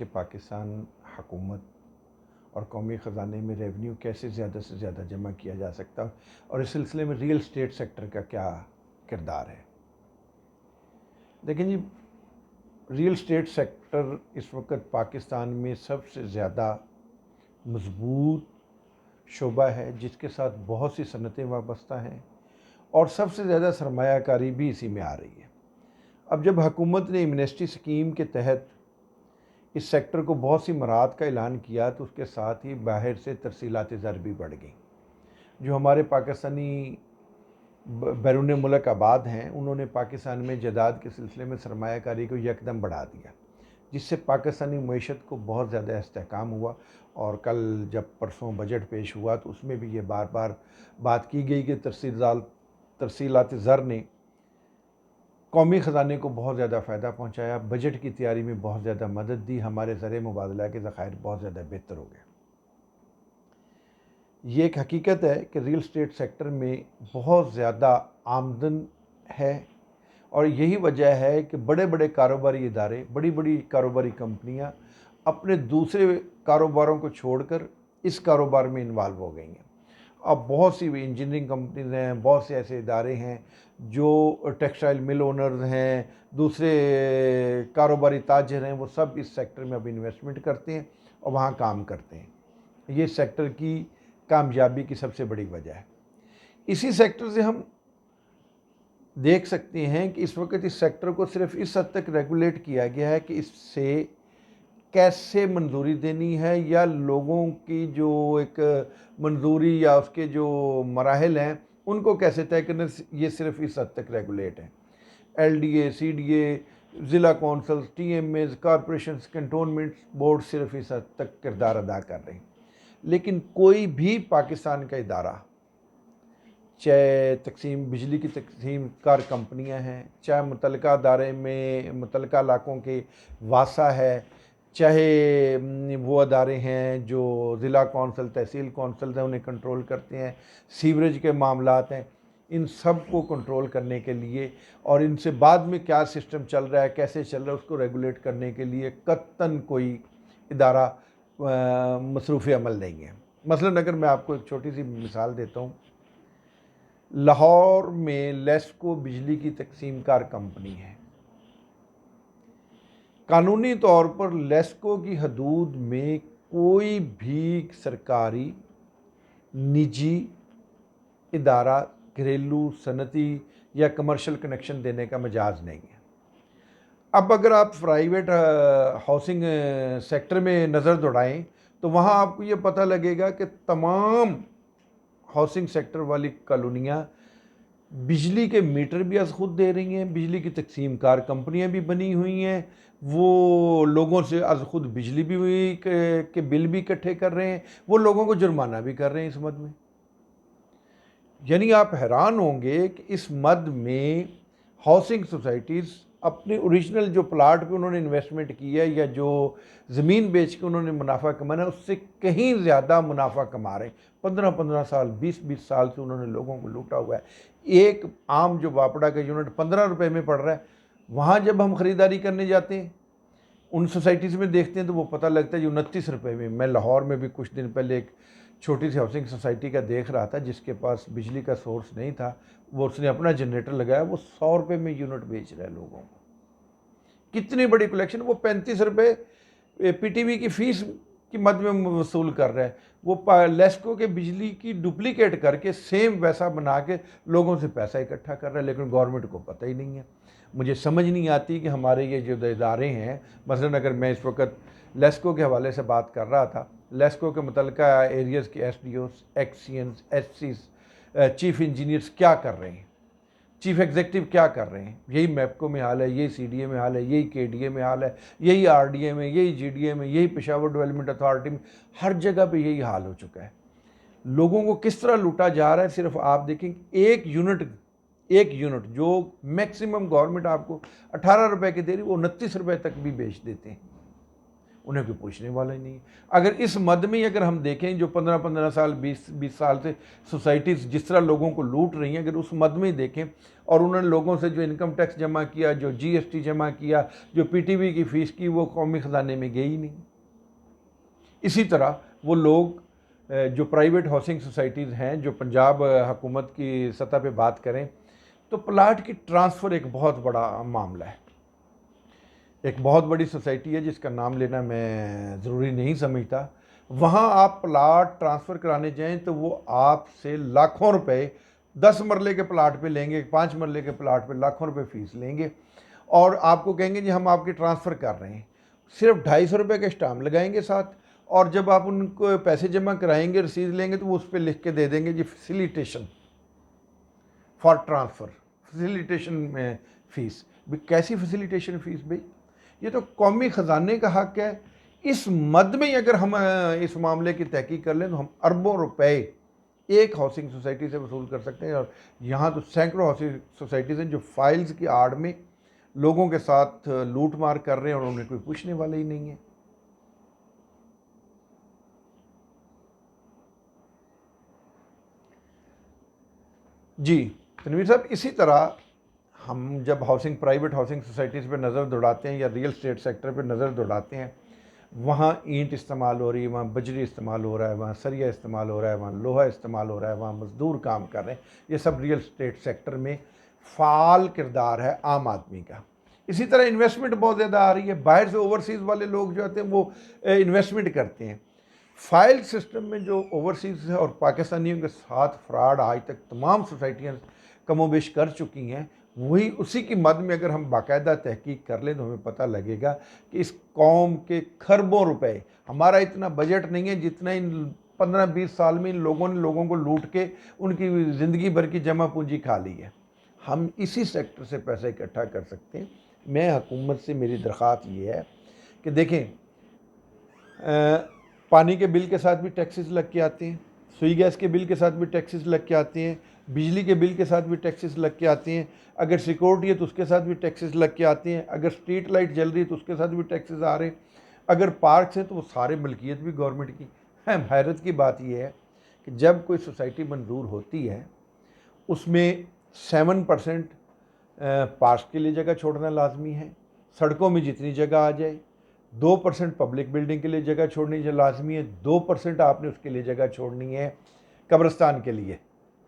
कि पाकिस्तान हुकूमत और कौमी ख़जाने में रेवेन्यू कैसे ज़्यादा से ज़्यादा जमा किया जा सकता है और इस सिलसिले में रियल स्टेट सेक्टर का क्या किरदार है। देखें जी, रियल स्टेट सेक्टर इस वक्त पाकिस्तान में सबसे ज़्यादा मजबूत शोबा है, जिसके साथ बहुत सी सनतें वाबस्ता हैं और सबसे ज़्यादा सरमायाकारी भी इसी में आ रही है। अब जब हुकूमत ने एमनेस्टी स्कीम के तहत इस सेक्टर को बहुत सी मराहत का ऐलान किया, तो उसके साथ ही बाहर से तरसीलात ज़र भी बढ़ गई। जो हमारे पाकिस्तानी बैरून मुल्क आबाद हैं, उन्होंने पाकिस्तान में जदाद के सिलसिले में सरमायाकारी को यकदम बढ़ा दिया, जिससे पाकिस्तानी मईशत को बहुत ज़्यादा इस्तेहकाम हुआ। और कल जब परसों बजट पेश हुआ तो उसमें भी ये बार बार बात की गई कि तरसीलात ज़र ने कौमी ख़जाने को बहुत ज़्यादा फ़ायदा पहुँचाया, बजट की तैयारी में बहुत ज़्यादा मदद दी, हमारे ज़र मुबादला के ज़खायर बहुत ज़्यादा बेहतर हो गए। ये एक हकीकत है कि रियल स्टेट सेक्टर में बहुत ज़्यादा आमदन है और यही वजह है कि बड़े बड़े कारोबारी इदारे, बड़ी बड़ी कारोबारी कंपनियां अपने दूसरे कारोबारों को छोड़कर इस कारोबार में इन्वॉल्व हो गई हैं। अब बहुत सी इंजीनियरिंग कंपनीज हैं, बहुत से ऐसे इदारे हैं जो टेक्सटाइल मिल ओनर्स हैं, दूसरे कारोबारी ताजर हैं, वो सब इस सेक्टर में अब इन्वेस्टमेंट करते हैं और वहाँ काम करते हैं। ये सेक्टर की कामयाबी की सबसे बड़ी वजह है। इसी सेक्टर से हम देख सकते हैं कि इस वक्त इस सेक्टर को सिर्फ इस हद तक रेगुलेट किया गया है कि इससे कैसे मंजूरी देनी है या लोगों की जो एक मंजूरी या उसके जो मराहल हैं उनको कैसे तय करना, ये सिर्फ इस हद तक रेगुलेट है। LDA, CDA, ज़िला councils, TMAs, corporation, cantonment board सिर्फ इस हद तक किरदार अदा कर रहे हैं। लेकिन कोई भी पाकिस्तान का इदारा, चाहे तकसीम बिजली की तकसीम कार कंपनियां हैं, चाहे मुतलका अदारे में मुतलका इलाकों के वासा है, चाहे वो अदारे हैं जो ज़िला कौंसल, तहसील कौंसल हैं उन्हें कंट्रोल करते हैं, सीवरेज के मामलात हैं, इन सब को कंट्रोल करने के लिए और इनसे बाद में क्या सिस्टम चल रहा है, कैसे चल रहा है, उसको रेगुलेट करने के लिए कतन कोई इदारा मसरूफ़ अमल नहीं है। मसलन अगर मैं आपको एक छोटी सी मिसाल देता हूँ, लाहौर में लेस्को बिजली की तकसीम कार कंपनी है। कानूनी तौर पर लेस्को की हदूद में कोई भी सरकारी, निजी इदारा घरेलू, सनती या कमर्शियल कनेक्शन देने का मजाज नहीं है। अब अगर आप प्राइवेट हाउसिंग सेक्टर में नज़र दौड़ाएं तो वहाँ आपको ये पता लगेगा कि तमाम हाउसिंग सेक्टर वाली कॉलोनियाँ बिजली के मीटर भी आज खुद दे रही हैं, बिजली की तकसीम कार कंपनियाँ भी बनी हुई हैं, वो लोगों से आज खुद बिजली भी के बिल भी इकट्ठे कर रहे हैं, वो लोगों को जुर्माना भी कर रहे हैं इस मद में। यानी आप हैरान होंगे कि इस मद में हाउसिंग सोसाइटीज़ अपने ओरिजिनल जो प्लाट पे उन्होंने इन्वेस्टमेंट की है या जो ज़मीन बेच के उन्होंने मुनाफा कमाना है, उससे कहीं ज़्यादा मुनाफा कमा रहे हैं। 15-15 साल, 20-20 साल से उन्होंने लोगों को लूटा हुआ है। एक आम जो वापड़ा का यूनिट 15 रुपये में पड़ रहा है, वहाँ जब हम ख़रीदारी करने जाते हैं उन सोसाइटीज़ में देखते हैं तो वो पता लगता है 29 रुपये में। मैं लाहौर में भी कुछ दिन पहले एक छोटी सी हाउसिंग सोसाइटी का देख रहा था जिसके पास बिजली का सोर्स नहीं था, वो उसने अपना जनरेटर लगाया, वो 100 रुपये में यूनिट बेच रहा है लोगों को। कितनी बड़ी कलेक्शन, वो 35 रुपये PTV की फ़ीस की मद में वसूल कर रहा है। वो लेस्को के बिजली की डुप्लीकेट करके सेम वैसा बना के लोगों से पैसा इकट्ठा कर रहा है, लेकिन गवर्नमेंट को पता ही नहीं है। मुझे समझ नहीं आती कि हमारे ये जो इदारे हैं, मसलन अगर मैं इस वक्त लेस्को के हवाले से बात कर रहा था, लेस्को के मुतलका एरियाज़ के SDOs, एक्सियंस, SCs, चीफ इंजीनियर्स क्या कर रहे हैं, चीफ एग्जीक्यूटिव क्या कर रहे हैं, यही मैपको में हाल है, यही CDA में हाल है, यही KDA में हाल है, यही RDA में, यही GDA में, यही पेशावर डेवलपमेंट अथॉरिटी में, हर जगह पे यही हाल हो चुका है। लोगों को किस तरह लूटा जा रहा है, सिर्फ आप देखें, एक यूनिट जो मैक्सिमम गवर्नमेंट आपको 18 रुपए की दे रही, वो 29 रुपए तक भी बेच देते हैं। उन्हें कोई पूछने वाला ही नहीं है। अगर इस मद में अगर हम देखें जो 15-15 साल 20-20 साल से सोसाइटीज़ जिस तरह लोगों को लूट रही हैं, अगर उस मद में देखें और उन्होंने लोगों से जो इनकम टैक्स जमा किया, जो GST जमा किया, जो PTV की फ़ीस की, वो कौमी ख़जाने में गई ही नहीं। इसी तरह वो लोग जो प्राइवेट हाउसिंग सोसाइटीज़ हैं, जो पंजाब हुकूमत की सतह पे बात करें तो प्लाट की ट्रांसफ़र एक बहुत बड़ा मामला है। एक बहुत बड़ी सोसाइटी है जिसका नाम लेना मैं ज़रूरी नहीं समझता, वहाँ आप प्लाट ट्रांसफ़र कराने जाएं तो वो आपसे लाखों रुपए 10 मरले के प्लाट पे लेंगे, 5 मरले के प्लाट पे लाखों रुपए फ़ीस लेंगे और आपको कहेंगे जी हम आपकी ट्रांसफ़र कर रहे हैं। सिर्फ 250 रुपये का स्टाम्प लगाएंगे साथ, और जब आप उनको पैसे जमा कराएंगे, रसीद लेंगे, तो वो उस पर लिख के दे देंगे जी फैसिलिटेशन फॉर ट्रांसफ़र, फैसिलिटेशन में फ़ीस। भाई कैसी फैसिलिटेशन फ़ीस भाई? ये तो कौमी ख़जाने का हक़ है। इस मद में अगर हम इस मामले की तहकीक कर लें तो हम अरबों रुपए एक हाउसिंग सोसाइटी से वसूल कर सकते हैं, और यहाँ तो सैकड़ों हाउसिंग सोसाइटीज़ हैं जो फाइल्स की आड़ में लोगों के साथ लूट मार कर रहे हैं और उन्हें कोई पूछने वाला ही नहीं है। जी तनवीर साहब, इसी तरह हम जब प्राइवेट हाउसिंग सोसाइटीज़ पे नज़र दौड़ाते हैं या रियल स्टेट सेक्टर पे नज़र दौड़ाते हैं, वहाँ ईंट इस्तेमाल हो रही है, वहाँ बजरी इस्तेमाल हो रहा है, वहाँ सरिया इस्तेमाल हो रहा है, वहाँ लोहा इस्तेमाल हो रहा है, वहाँ मज़दूर काम कर रहे हैं। ये सब रियल स्टेट सेक्टर में फ़ाल किरदार है आम आदमी का। इसी तरह इन्वेस्टमेंट बहुत ज़्यादा आ रही है, बाहर से ओवरसीज़ वाले लोग जो आते हैं वो इन्वेस्टमेंट करते हैं। फाइल सिस्टम में जो ओवरसीज़ है और पाकिस्तानियों के साथ फ्रॉड आज तक तमाम सोसाइटियाँ कमोबेश कर चुकी हैं, वही उसी की मद में अगर हम बाकायदा तहकीक कर लें तो हमें पता लगेगा कि इस कौम के खरबों रुपए, हमारा इतना बजट नहीं है जितना इन 15-20 साल में इन लोगों ने लोगों को लूट के उनकी ज़िंदगी भर की जमा पूंजी खा ली है। हम इसी सेक्टर से पैसा इकट्ठा कर सकते हैं। मैं हुकूमत से मेरी दरख्वास्त ये है कि देखें, पानी के बिल के साथ भी टैक्सेस लग के आते हैं, सुई गैस के बिल के साथ भी टैक्सेस लग के आते हैं, बिजली के बिल के साथ भी टैक्सेस लग के आते हैं, अगर सिक्योरिटी है तो उसके साथ भी टैक्सेस लग के आते हैं, अगर स्ट्रीट लाइट जल रही है तो उसके साथ भी टैक्सेस आ रहे हैं, अगर पार्क्स हैं तो वो सारे मलकियत भी गवर्नमेंट की है। हैरत की बात यह है कि जब कोई सोसाइटी मंजूर होती है उसमें 7% पार्क्स के लिए जगह छोड़ना लाजमी है, सड़कों में जितनी जगह आ जाए, 2% पब्लिक बिल्डिंग के लिए जगह छोड़नी लाजमी है, 2% आपने उसके लिए जगह छोड़नी है कब्रिस्तान के लिए।